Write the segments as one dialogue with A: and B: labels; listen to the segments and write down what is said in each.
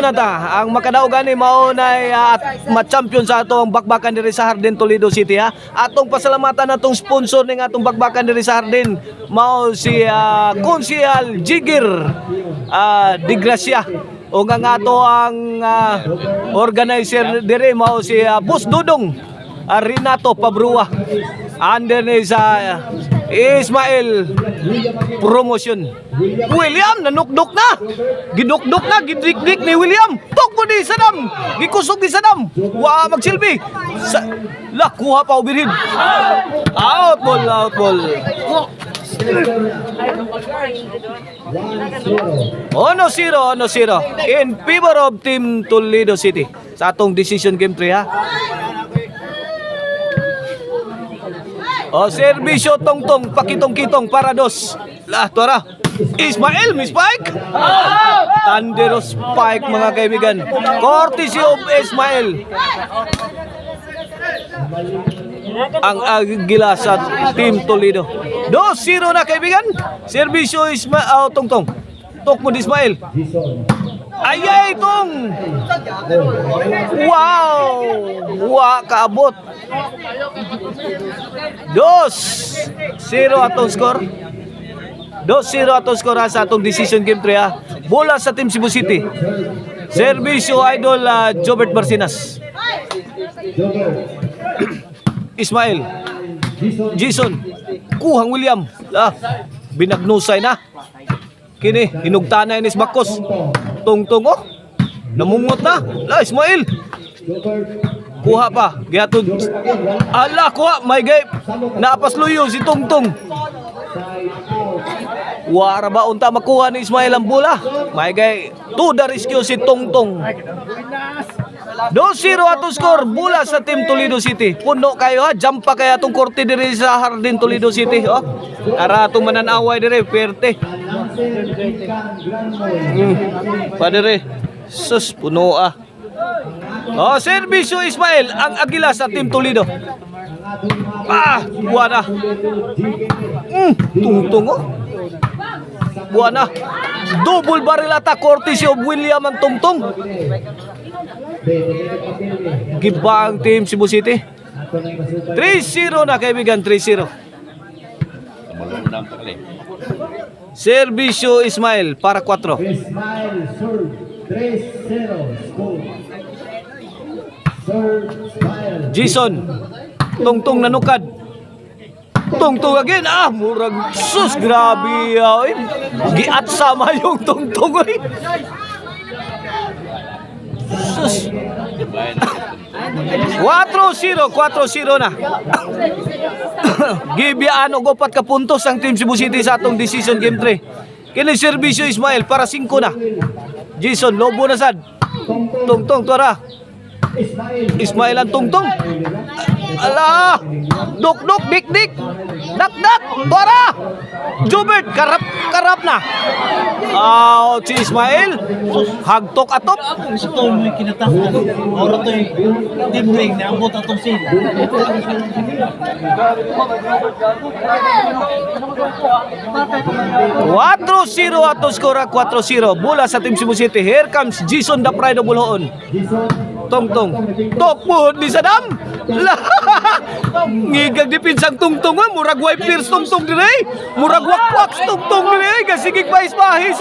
A: na ta. Ang makadaog ani mao nay ma-champion sa atong bakbakan diri sa Hardin Toledo City ha. Atong pasalamatan atong sponsor ning atong bakbakan diri sa Hardin mao si Konsehal Jigir Di Gracia. O nga ato ang organizer diri mao si Boss Dudong Renato Pabrua. Under ni sa Ismael Promotion. William nanukdok na. Gidukdok na, gidrik-dik ni William. Tukbo ni Sadam. Gikusog ni Sadam. Wa magsilbi. Kuha pa ubirin. Out ball. Ono zero in favor of Team Toledo City sa atong decision game 3 ha. Serbisyo tongtong pakitong-kitong para dos. Tuara. Ismael spike. Tandero spike mga kaibigan. Courtesy of Ismael. Ang agila sa Team Toledo. 2-0 na kaibigan. Serbisyo Ismael tongtong. Tok mo di Ismael. Ayay tong. Wow. Kaabot. 2-0 atong score. 2-0 atong score sa atong decision game 3 ha. Bola sa Team Cebu City. Serbisyo idol Jobert Barcinas. Ismael. Jason. Kuhang William. Binagnusay na. Kini hinugtanay ni Bakos. Tungtong namungot na. Ismael. Kuha pa. Gihatod. Kuha. May gay. Napasluyo si Tungtong. Wara ba unta makuha ni Ismael ang bola? May gay. To the rescue si Tungtong. 2-0 atong score. Bola sa Team Toledo City. Puno kayo ha. Jump pa kaya atong korte diri sa Hardin Toledo City. Ara atong mananaway diri. Perte. Padere. Sus. Puno serbisyo Ismael ang agila sa Team Toledo. Buwana. Tungtong Buwana. Double barrel attack courtesy of William ang tungtong. Giba ang Team Cebu City. 3-0 na kaibigan. 3-0. Serbisyo Ismael para 4.
B: Ismael serve 3-0 score.
A: Jason. Tungtong nanukad. Tungtong again. Murag sus. Grabe. Giat sama yung tungtong. Sus. 4-0 na. Gibiyaan og 4 ka puntos ang Team Cebu City sa atong decision game 3. Kini serbisyo Ismael para 5 na. Jason lobo na sad. Tungtong tuara. Ismael ang tungtong. Duk dik. Dak. Tuara. Jubert karap na. Si Ismael hagtok atop.
C: Sa to mo kinatasan. Oro to team ring na ambot atong sin.
A: 4-0 atong skora. 4-0 bola sa Team Cebu City. Here comes Jason the Pride of Bulhoon. Tungtong. Tokpod ni Sadam. Ngigag depinsang Tungtong murag wipers Tungtong dire. Murag wakwak Tungtong dire. Gasigig bahis-bahis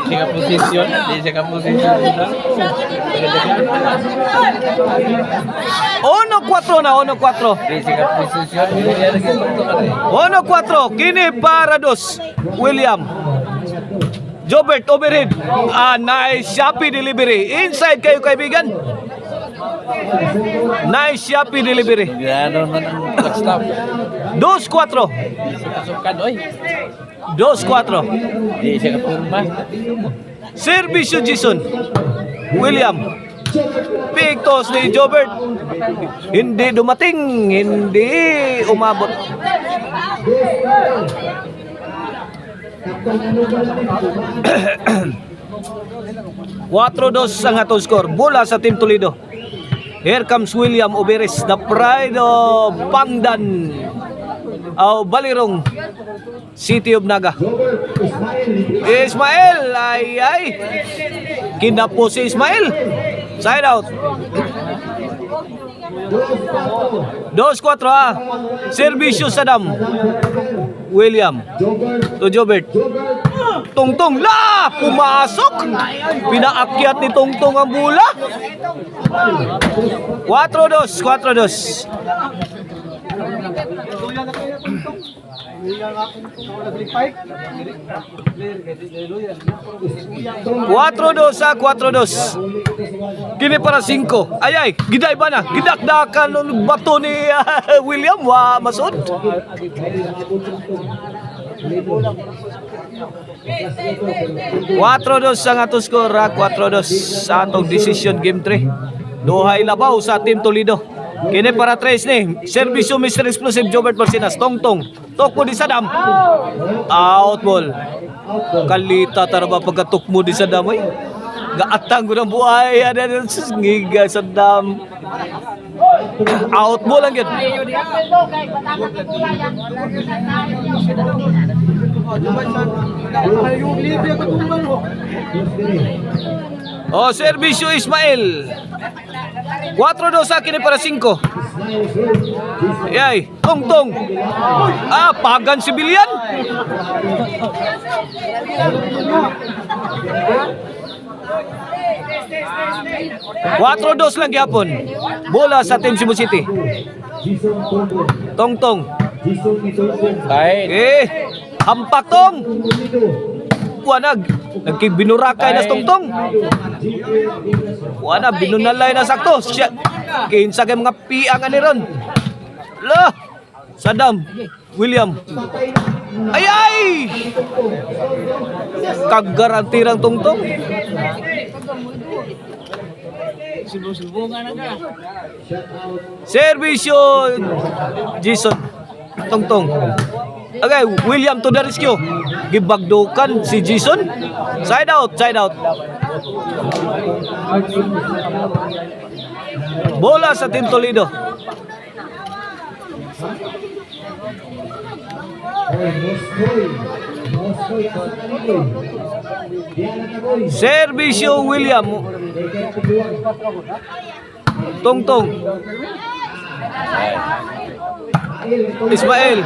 C: Sika posisyon, di sika posisyon.
A: 1-4 na. 1-4.
C: Di sika posisyon, di lagi tungtong.
A: 1-4. Kini para dos. William. Jobert overhead. Nice Shopee delivery. Inside kayo kaibigan. Nice Shopee delivery.
C: Gano man ang stop.
A: 2-4.
C: Sukan oy.
A: 2-4.
C: Di siya kapurma.
A: Serbisyo Jason. William. Pictos ni Jobert. Hindi dumating. Hindi umabot. 4-2 ang atong score. Bola sa Team Toledo. Here comes William Oberes, the pride of Pangdan. Balirong City of Naga.
B: Robert Ismail.
A: Ismael, ay. Kinapo si Ismail. Side out. 2-4 Servisyo Sadam. William to Jobert. Tungtong la! Pumasok! Pinaakyat ni Tungtong ang bola. 4-2. 4-2. Kini para 5. Ay, giday ba na? Gidakdakan ng bato ni William wa masud. 4-2 ang ato score, 4-2 sa atong decision game 3. Duhay labaw sa Team Toledo. Kini para 3 ni Servisyo Mr. Explosive Jobert Marcinas. Tongtong Tokmo di Sadam. Out ball. Kalita taraba pagkatukmo di Sadam ay. Gaatang ko ng buhay. Ngiga Sadam. Out ball lang yun. Servisyo Ismail. 4-2 sa akin para 5. Yay, Tongtong. Pagan si Bilian. 4-2 lang yapon. Bola sa Team Cebu City. Tongtong. Hampak Tong. Wanag. Nagkibinurakay na Tongtong. Wanag, binunalay na sakto. Siya. Kinsa kay mga piang ani ron. Lah. Sadam. William. Ay! Kagarantirang Tongtong. Servisyo Jason Tongtong. Okay, William to the rescue. Gibagdukan si Jason. Side out. Bola sa Team Toledo. Servisyo William. Tongtong. Ismail.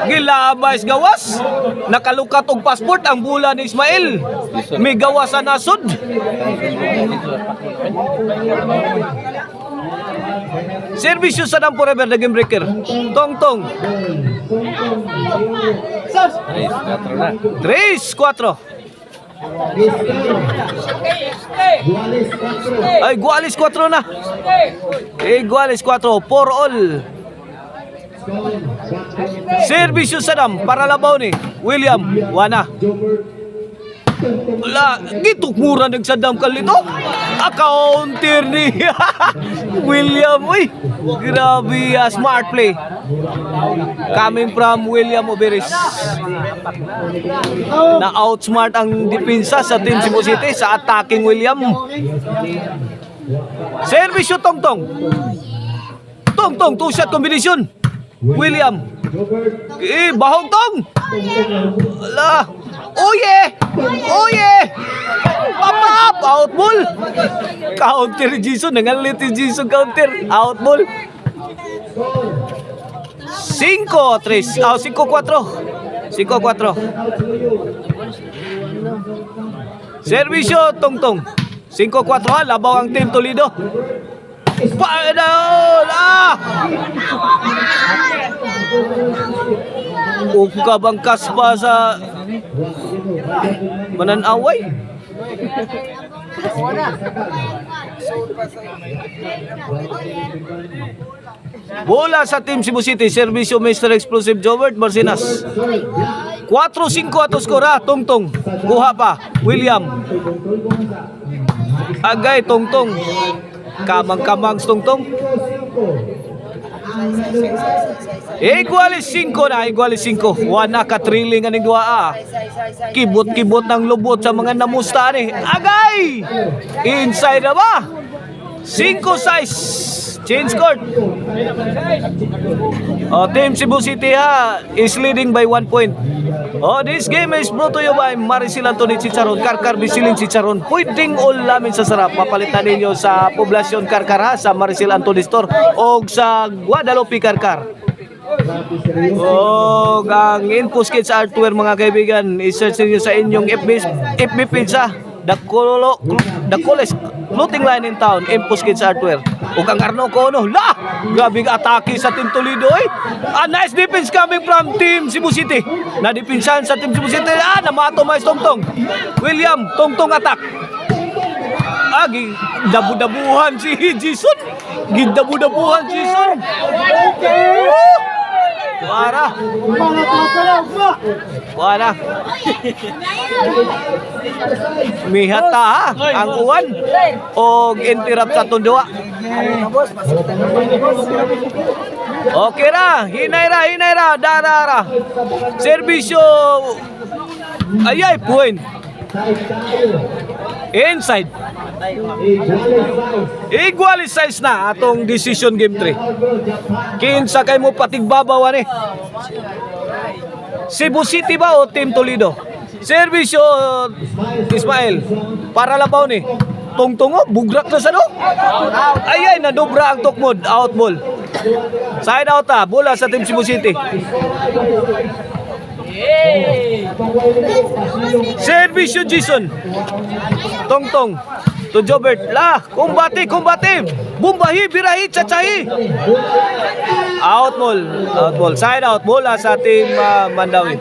A: Gilabas gawas. Nakalukat og passport ang bula ni Ismail. May gawas sa nasod. Servisyo sa Dam Forever na game breaker. Tongtong. 3-4. Ay, Gualis 4 na. Gualis 4. 4 all. Servisyo sa Dam para labaw ni William. Wana. Wala, gitukmura nagsadam kalito. Counter ni William. Uy, grabe, smart play. Coming from William Oberis. Na outsmart ang depensa sa Team Cebu City sa attacking William. Servisyo Tongtong. Tongtong, two-shot combination. William. Bahong Tong. Wala. Oye! Papap! Out ball! Counter Jason. Nangalit si Jason counter. Out ball. 5-3. 5-4. 5-4. Servisyo Tongtong. 5-4. Labaw ang Team Toledo. Kabangkas pa sa mananaway. Bola sa Team Cebu City. Servisyo Mr. Explosive Jobert Marcinas. 4-5 ato skora. Tongtong. Kuha pa. William. Agay Tongtong. Kamang-kamang Tongtong. Igualis 5 na. Wana ka-trilling aning duaa. Kibot-kibot ng lubot sa mga namusta ni. Agay! Inside na ba? 5-6. Change court. Team Cebu City ha is leading by 1 point. This game is brought to you by Maricel Anthony Chicharon, Karkar Bisiling Chicharon. Pwedeng ulamin sa sarap. Papalitan ninyo sa Poblacion Karkar ha, sa Maricel Anthony Store o sa Guadalupe Karkar. Ang Infos Kids Artware mga kaibigan, i-search niyo sa inyong FB page ha. The coolest clothing line in town, Infos Kids Artware. O kang Arno Kono, grabing atake sa Team Toledo A nice defense coming from Team Cebu City. Nadipinsan sa Team Cebu City. Namato mais Tongtong. William, Tongtong attack. Dabu-dabuhan si Jason. Gidabu-dabuhan si Jason. Wala. Mihata ha, ang uwan. O interrupt sa tundua. Okay ra, hinay ra, darara. Servisyo. Ayay, point. Inside. Equalize na atong decision game 3. Kinsa kay mo patigbabawan Cebu City ba o Team Toledo? Servisyo Ismael. Para labaw ni. Tongtongo, bugrak na sa no? Ayay, nadobra ang tukmod. Out ball. Side out bola sa Team Cebu City. Servisyo Jason. Tongtong to Jobert. Kumbati. Bumbahi, birahi, tsachahi. Out ball. Side out. Bola sa Team Mandawi.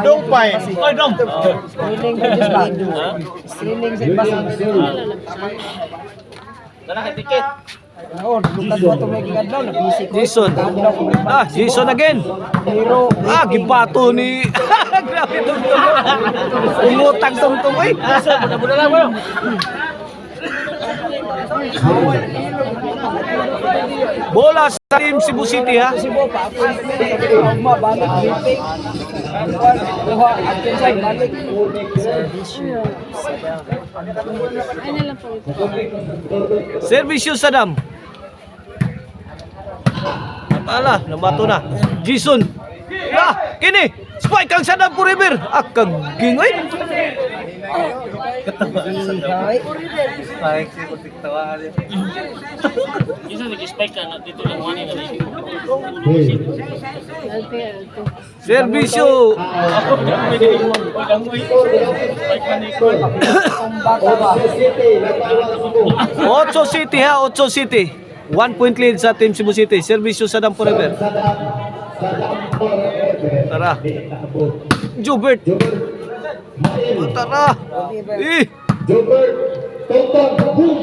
C: Dong pa eh. Oy, dong.
A: Jason. Jason again. Gibato ni grabe Tongtong. Umutang Tongtong Buda lang mo. Bola sa Team Cebu City ha. Servisyo Sadam. Namato na. Jason. Kini. Spike ang Sadam forever. Kaging Servisyo. Ocho City. 1 point lead sa Team Cebu City. Servisyo Sadam forever. Tara. Jobert. Tara.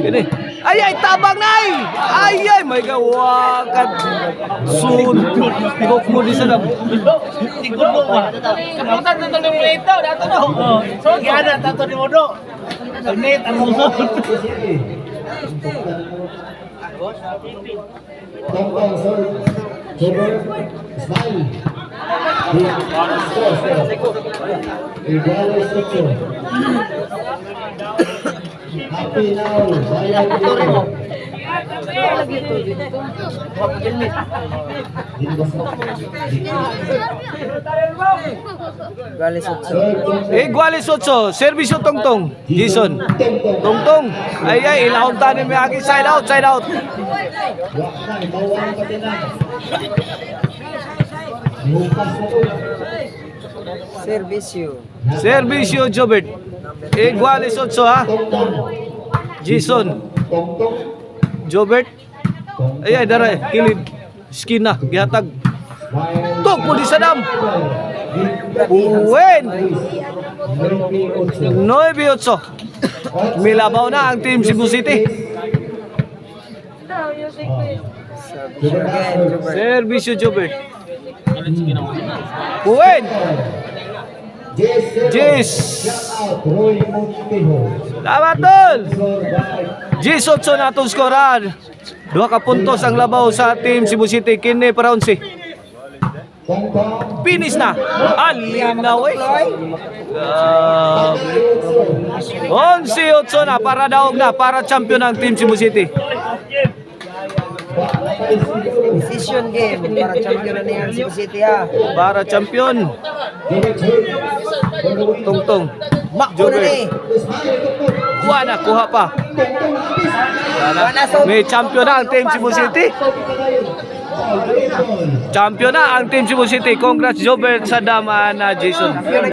A: Ini. Ayay, tabang na Ayay, may gawakan. Suntok mo di Sadam.
C: Tingkod mo ba? Kapuntan na ito ng plate daw. Dato no. So, gana, tato ni Modo. Net, ang muso.
B: Happy now.
A: Iguales 8. Servisyo Tongtong. Jason. Tongtong. Ayay, ilahon tanin may aki. Side out. Servisyo Jobert. Iguales 8 ha. Jason. Jobert. Ayay, dara. Kilid. Skin na. Gihatag. Tok mo di Sadam. Uwen. 9-8. Milabaw na ang Team Cebu City. Servisyo Jobert. Uwen. Jis. Salamat tol. Jis 8 na itong skoran. 2 ka puntos ang labaw sa Team Cebu City. Kini para 11. Finish na. Alinaw eh. 11-8 na para daog na para champion ang Team Cebu City.
D: Decision game para champion na niya ang Cebu City ha.
A: Para champion. Tungtong.
D: Mako na ni.
A: Kuha na, kuha pa. May champion na ang Team Cebu City. Champion na ang Team Cebu City. Congrats Jobert Saddam and Jason.